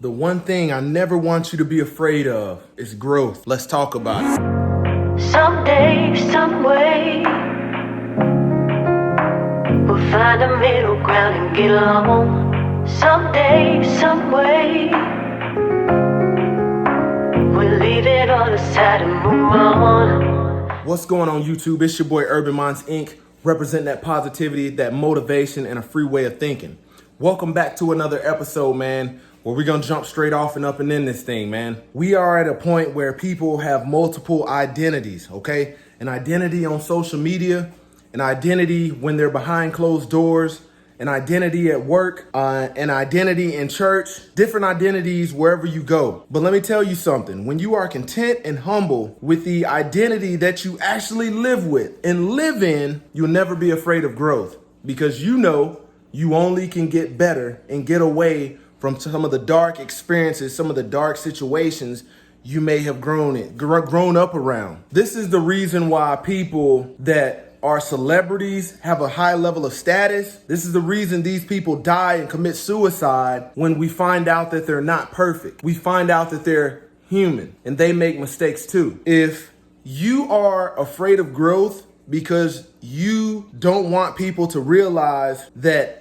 The one thing I never want you to be afraid of is growth. Let's talk about it. Someday, some way, we'll find a middle ground and get along. Someday, some way, we'll leave it all aside and move on. What's going on, YouTube? It's your boy Urban Minds Inc. representing that positivity, that motivation, and a free way of thinking. Welcome back to another episode, man, where we're gonna jump straight off and up and in this thing, man. We are at a point where people have multiple identities, okay? An identity on social media, an identity when they're behind closed doors, an identity at work, an identity in church, different identities wherever you go. But let me tell you something. When you are content and humble with the identity that you actually live with and live in, you'll never be afraid of growth, because you know you only can get better and get away from some of the dark experiences, some of the dark situations you may have grown up around. This is the reason why people that are celebrities have a high level of status. This is the reason these people die and commit suicide when we find out that they're not perfect. We find out that they're human and they make mistakes too. If you are afraid of growth because you don't want people to realize that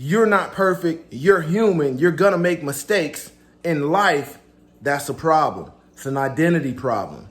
you're not perfect, you're human, you're gonna make mistakes in life, that's a problem. It's an identity problem,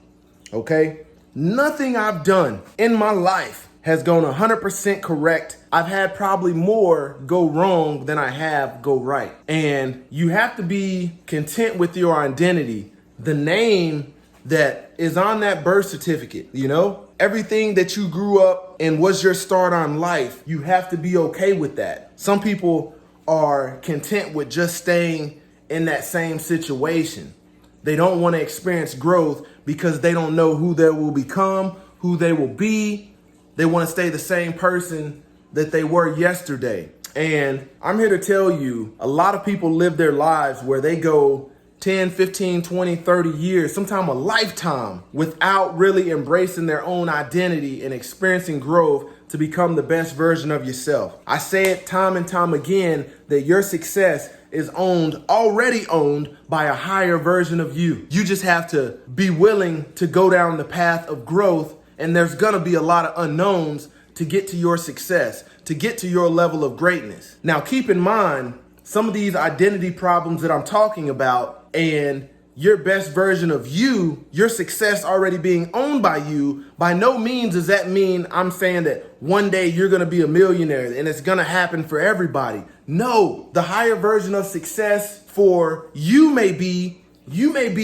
okay? Nothing I've done in my life has gone 100% correct. I've had probably more go wrong than I have go right. And you have to be content with your identity, the name that is on that birth certificate, you know? Everything that you grew up and was your start on life, you have to be okay with that. Some people are content with just staying in that same situation. They don't want to experience growth because they don't know who they will become, who they will be. They want to stay the same person that they were yesterday. And I'm here to tell you, a lot of people live their lives where they go 10, 15, 20, 30 years, sometimes a lifetime, without really embracing their own identity and experiencing growth to become the best version of yourself. I say it time and time again that your success is already owned by a higher version of you. You just have to be willing to go down the path of growth, and there's gonna be a lot of unknowns to get to your success, to get to your level of greatness. Now, keep in mind, some of these identity problems that I'm talking about and your best version of you, your success already being owned by you, by no means does that mean I'm saying that one day you're gonna be a millionaire and it's gonna happen for everybody. No, the higher version of success for you may be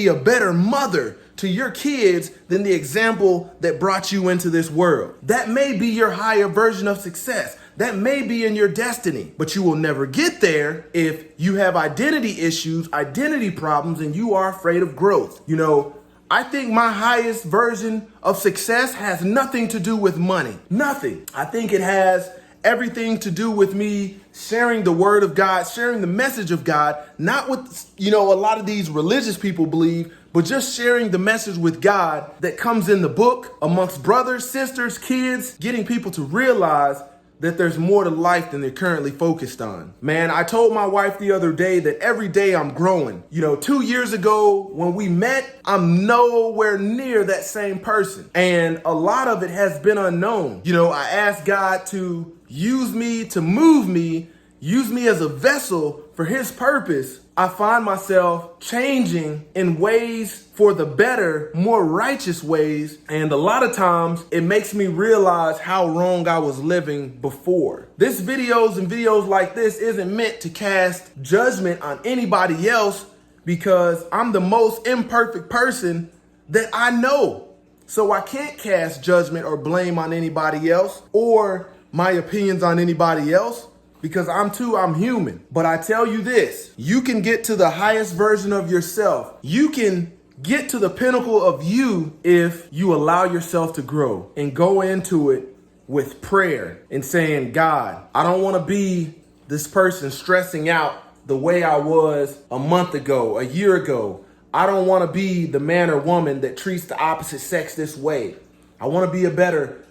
a better mother to your kids than the example that brought you into this world. That may be your higher version of success. That may be in your destiny, but you will never get there if you have identity issues, identity problems, and you are afraid of growth. You know, I think my highest version of success has nothing to do with money. Nothing. I think it has everything to do with me sharing the word of God, sharing the message of God, not what, a lot of these religious people believe, but just sharing the message with God that comes in the book amongst brothers, sisters, kids, getting people to realize that there's more to life than they're currently focused on. Man, I told my wife the other day that every day I'm growing. 2 years ago when we met, I'm nowhere near that same person. And a lot of it has been unknown. I asked God to use me, to move me, use me as a vessel for his purpose. I find myself changing in ways for the better, more righteous ways. And a lot of times it makes me realize how wrong I was living before. This videos like this isn't meant to cast judgment on anybody else, because I'm the most imperfect person that I know. So I can't cast judgment or blame on anybody else or my opinions on anybody else, because I'm human. But I tell you this, you can get to the highest version of yourself. You can get to the pinnacle of you if you allow yourself to grow and go into it with prayer and saying, God, I don't want to be this person stressing out the way I was a month ago, a year ago. I don't want to be the man or woman that treats the opposite sex this way. I want to be a better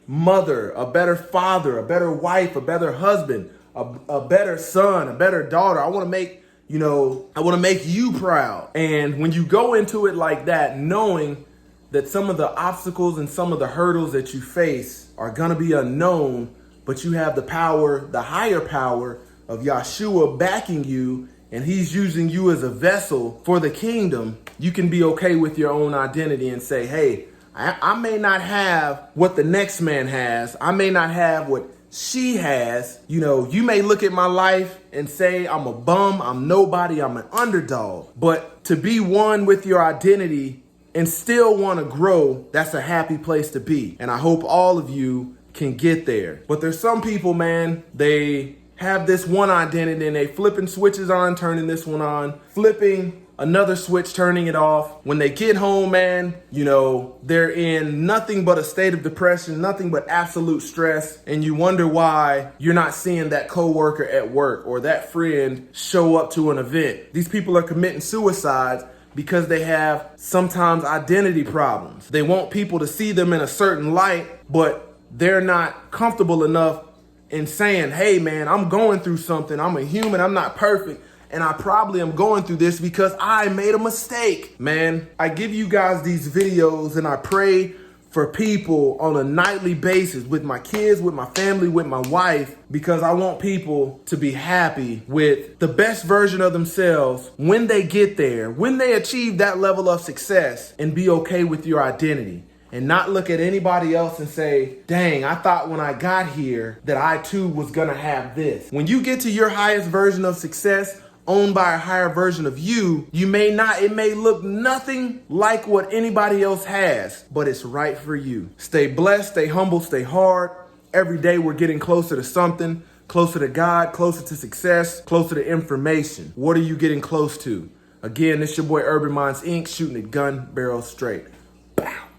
mother, a better father, a better wife, a better husband, a better son, a better daughter. I want to make I want to make you proud. And when you go into it like that, knowing that some of the obstacles and some of the hurdles that you face are going to be unknown, but you have the power, the higher power of Yahshua backing you, and he's using you as a vessel for the kingdom, you can be okay with your own identity and say, hey, I may not have what the next man has. I may not have what she has. You may look at my life and say I'm a bum, I'm nobody, I'm an underdog. But to be one with your identity and still want to grow, that's a happy place to be. And I hope all of you can get there. But there's some people, man, they have this one identity and they flipping switches on, turning this one on, flipping another switch, turning it off. When they get home, man, they're in nothing but a state of depression, nothing but absolute stress. And you wonder why you're not seeing that coworker at work or that friend show up to an event. These people are committing suicides because they have sometimes identity problems. They want people to see them in a certain light, but they're not comfortable enough in saying, hey man, I'm going through something. I'm a human, I'm not perfect. And I probably am going through this because I made a mistake. Man, I give you guys these videos and I pray for people on a nightly basis with my kids, with my family, with my wife, because I want people to be happy with the best version of themselves when they get there, when they achieve that level of success, and be okay with your identity. And not look at anybody else and say, dang, I thought when I got here that I too was gonna have this. When you get to your highest version of success, owned by a higher version of you, it may look nothing like what anybody else has, but it's right for you. Stay blessed, stay humble, stay hard. Every day we're getting closer to something, closer to God, closer to success, closer to information. What are you getting close to? Again, this your boy Urban Minds Inc., shooting it gun barrel straight.